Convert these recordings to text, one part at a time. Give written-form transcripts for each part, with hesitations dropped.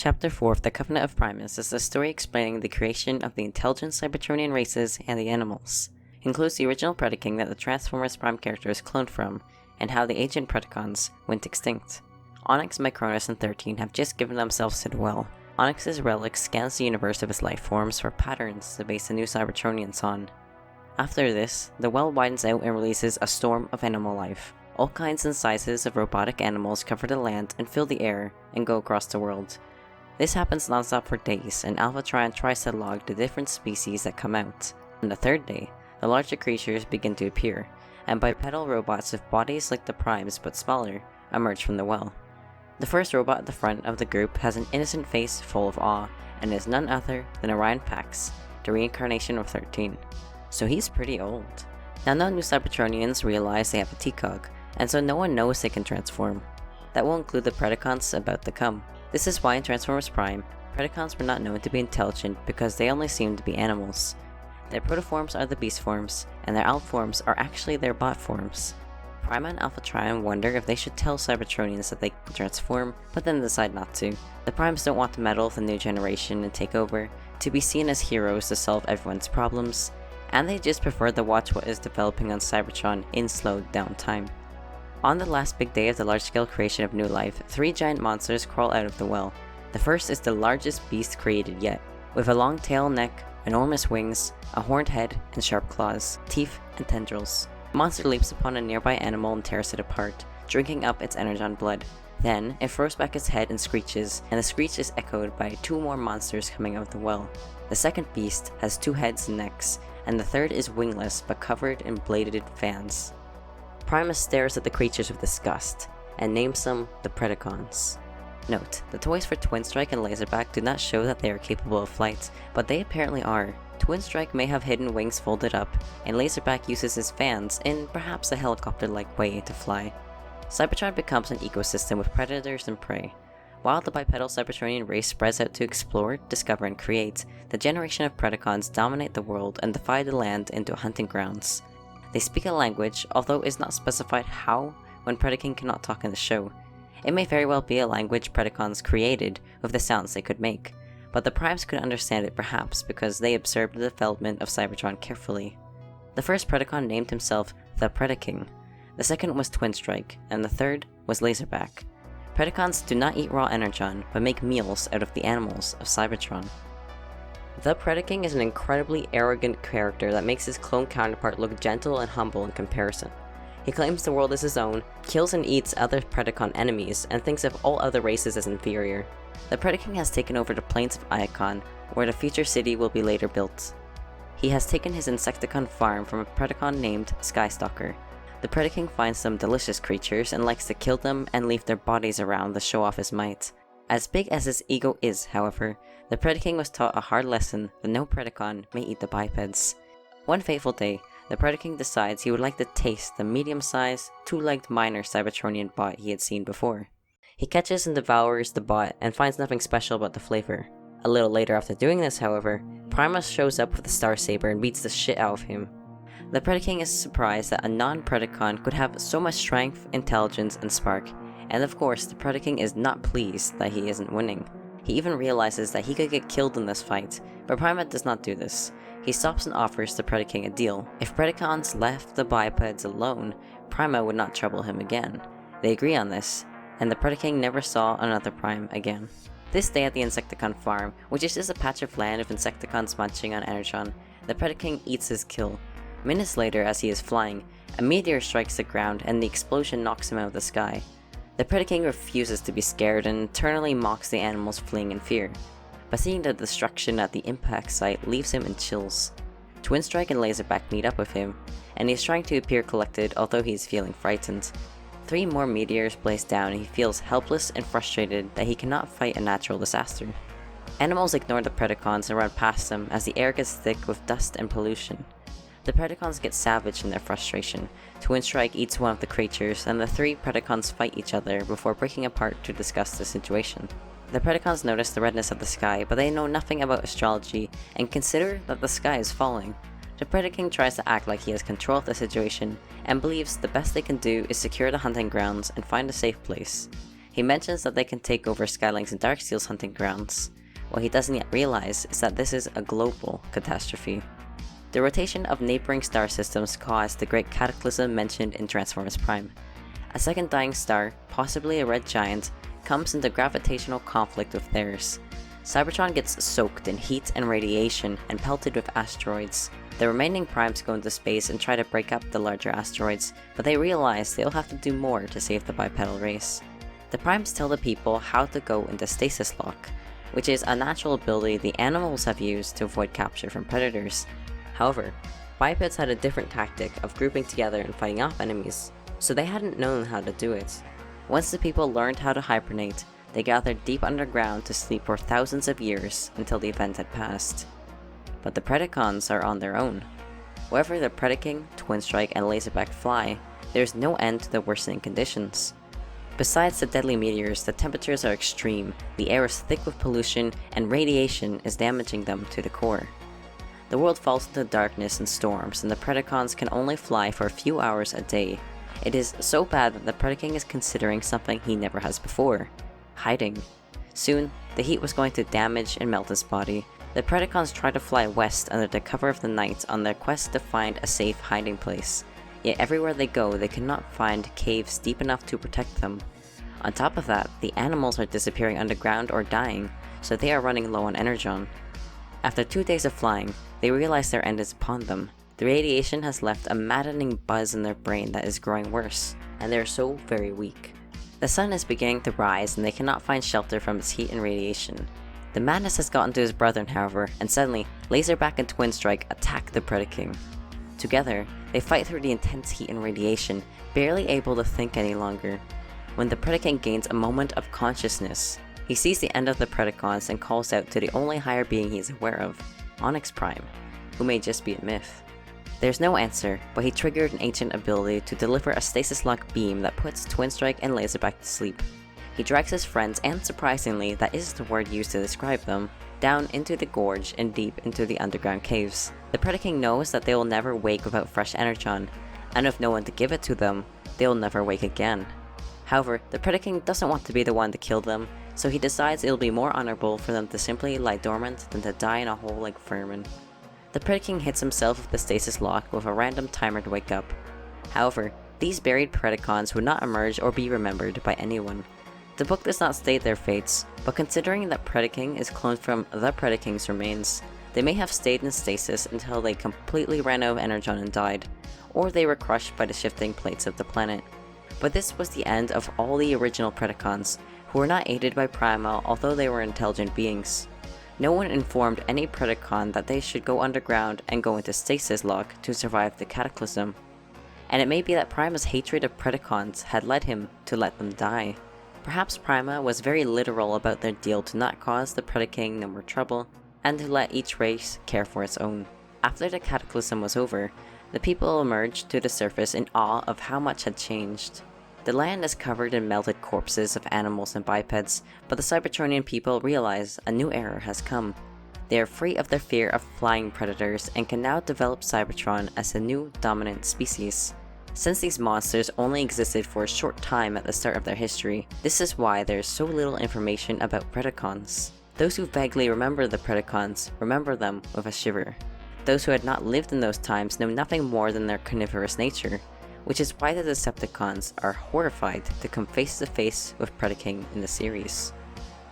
Chapter 4 of The Covenant of Primus is a story explaining the creation of the intelligent Cybertronian races and the animals. It includes the original Predaking that the Transformers Prime character is cloned from, and how the ancient Predacons went extinct. Onyx, Micronus, and 13 have just given themselves to the well. Onyx's relic scans the universe of his life forms for patterns to base the new Cybertronians on. After this, the well widens out and releases a storm of animal life. All kinds and sizes of robotic animals cover the land and fill the air and go across the world. This happens nonstop for days, and Alphatron tries to log the different species that come out. On the third day, the larger creatures begin to appear, and bipedal robots with bodies like the Primes but smaller emerge from the well. The first robot at the front of the group has an innocent face full of awe, and is none other than Orion Pax, the reincarnation of 13. So he's pretty old. Now no new Cybertronians realize they have a TCOG, and so no one knows they can transform. That will include the Predacons about to come. This is why in Transformers Prime, Predacons were not known to be intelligent because they only seem to be animals. Their protoforms are the beast forms, and their alt forms are actually their bot forms. Prima and Alphatron wonder if they should tell Cybertronians that they can transform, but then decide not to. The Primes don't want to meddle with the new generation and take over, to be seen as heroes to solve everyone's problems, and they just prefer to watch what is developing on Cybertron in slowed down time. On the last big day of the large-scale creation of new life, 3 giant monsters crawl out of the well. The first is the largest beast created yet, with a long tail neck, enormous wings, a horned head, and sharp claws, teeth, and tendrils. The monster leaps upon a nearby animal and tears it apart, drinking up its energon blood. Then, it throws back its head and screeches, and the screech is echoed by 2 more monsters coming out of the well. The second beast has 2 heads and necks, and the third is wingless but covered in bladed fans. Primus stares at the creatures with disgust, and names them the Predacons. Note, the toys for Twin Strike and Laserback do not show that they are capable of flight, but they apparently are. Twin Strike may have hidden wings folded up, and Laserback uses his fans in perhaps a helicopter-like way to fly. Cybertron becomes an ecosystem with predators and prey. While the bipedal Cybertronian race spreads out to explore, discover, and create, the generation of Predacons dominate the world and divide the land into hunting grounds. They speak a language, although it is not specified how when Predaking cannot talk in the show. It may very well be a language Predacons created with the sounds they could make, but the Primes could understand it perhaps because they observed the development of Cybertron carefully. The first Predacon named himself the Predaking, the second was Twin Strike, and the third was Laserback. Predacons do not eat raw energon, but make meals out of the animals of Cybertron. The Predaking is an incredibly arrogant character that makes his clone counterpart look gentle and humble in comparison. He claims the world is his own, kills and eats other Predacon enemies, and thinks of all other races as inferior. The Predaking has taken over the plains of Iacon, where the future city will be later built. He has taken his Insecticon farm from a Predacon named Skystalker. The Predaking finds them delicious creatures and likes to kill them and leave their bodies around to show off his might. As big as his ego is, however, the Predaking was taught a hard lesson that no Predacon may eat the bipeds. One fateful day, the Predaking decides he would like to taste the medium-sized, 2-legged minor Cybertronian bot he had seen before. He catches and devours the bot and finds nothing special about the flavor. A little later after doing this, however, Primus shows up with a Star Saber and beats the shit out of him. The Predaking is surprised that a non-Predacon could have so much strength, intelligence, and spark, and of course, the Predaking is not pleased that he isn't winning. He even realizes that he could get killed in this fight, but Prima does not do this. He stops and offers the Predaking a deal. If Predacons left the bipeds alone, Prima would not trouble him again. They agree on this, and the Predaking never saw another Prime again. This day at the Insecticon farm, which is just a patch of land with Insecticons munching on energon, the Predaking eats his kill. Minutes later, as he is flying, a meteor strikes the ground and the explosion knocks him out of the sky. The Predaking refuses to be scared and eternally mocks the animals fleeing in fear, but seeing the destruction at the impact site leaves him in chills. Twin Strike and Laserback meet up with him, and he is trying to appear collected although he is feeling frightened. 3 more meteors blaze down and he feels helpless and frustrated that he cannot fight a natural disaster. Animals ignore the Predacons and run past them as the air gets thick with dust and pollution. The Predacons get savage in their frustration. Twin Strike eats one of the creatures, and the 3 Predacons fight each other before breaking apart to discuss the situation. The Predacons notice the redness of the sky, but they know nothing about astrology and consider that the sky is falling. The Predaking tries to act like he has control of the situation and believes the best they can do is secure the hunting grounds and find a safe place. He He mentions that they can take over Skylynx and Darksteel's hunting grounds. What he doesn't yet realize is that this is a global catastrophe. The rotation of neighboring star systems caused the great cataclysm mentioned in Transformers Prime. A second dying star, possibly a red giant, comes into gravitational conflict with theirs. Cybertron gets soaked in heat and radiation and pelted with asteroids. The remaining primes go into space and try to break up the larger asteroids, but they realize they'll have to do more to save the bipedal race. The primes tell the people how to go into stasis lock, which is a natural ability the animals have used to avoid capture from predators. However, bipeds had a different tactic of grouping together and fighting off enemies, so they hadn't known how to do it. Once the people learned how to hibernate, they gathered deep underground to sleep for thousands of years until the event had passed. But the Predacons are on their own. Wherever the Predaking, Twinstrike, and Laserback fly, there's no end to the worsening conditions. Besides the deadly meteors, the temperatures are extreme, the air is thick with pollution, and radiation is damaging them to the core. The world falls into darkness and storms, and the Predacons can only fly for a few hours a day. It is so bad that the Predaking is considering something he never has before: hiding. Soon, the heat was going to damage and melt his body. The Predacons try to fly west under the cover of the night on their quest to find a safe hiding place. Yet everywhere they go, they cannot find caves deep enough to protect them. On top of that, the animals are disappearing underground or dying, so they are running low on energon. After 2 days of flying, they realize their end is upon them. The radiation has left a maddening buzz in their brain that is growing worse, and they are so very weak. The sun is beginning to rise and they cannot find shelter from its heat and radiation. The madness has gotten to his brethren, however, and suddenly, Laserback and Twinstrike attack the Predaking. Together, they fight through the intense heat and radiation, barely able to think any longer. When the Predaking gains a moment of consciousness, he sees the end of the Predacons and calls out to the only higher being he is aware of, Onyx Prime, who may just be a myth. There's no answer, but he triggered an ancient ability to deliver a stasis lock beam that puts Twinstrike and Laserback to sleep. He drags his friends, and surprisingly, that is the word used to describe them, down into the gorge and deep into the underground caves. The Predaking knows that they will never wake without fresh energon, and with no one to give it to them, they will never wake again. However, the Predaking doesn't want to be the one to kill them, so he decides it'll be more honorable for them to simply lie dormant than to die in a hole like vermin. The Predaking hits himself with the stasis lock with a random timer to wake up. However, these buried Predacons would not emerge or be remembered by anyone. The book does not state their fates, but considering that Predaking is cloned from the Predaking's remains, they may have stayed in stasis until they completely ran out of energon and died, or they were crushed by the shifting plates of the planet. But this was the end of all the original Predacons, who were not aided by Primal although they were intelligent beings. No one informed any Predacon that they should go underground and go into stasis lock to survive the cataclysm. And it may be that Prima's hatred of Predacons had led him to let them die. Perhaps Prima was very literal about their deal to not cause the Predaking no more trouble, and to let each race care for its own. After the cataclysm was over, the people emerged to the surface in awe of how much had changed. The land is covered in melted corpses of animals and bipeds, but the Cybertronian people realize a new era has come. They are free of their fear of flying predators and can now develop Cybertron as a new dominant species. Since these monsters only existed for a short time at the start of their history, this is why there is so little information about Predacons. Those who vaguely remember the Predacons remember them with a shiver. Those who had not lived in those times know nothing more than their carnivorous nature, which is why the Decepticons are horrified to come face to face with Predaking in the series.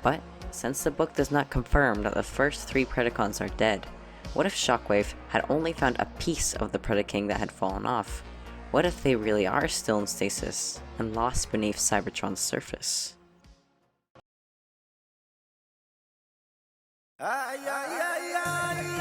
But, since the book does not confirm that the first 3 Predacons are dead, what if Shockwave had only found a piece of the Predaking that had fallen off? What if they really are still in stasis, and lost beneath Cybertron's surface? Ay, ay, ay, ay.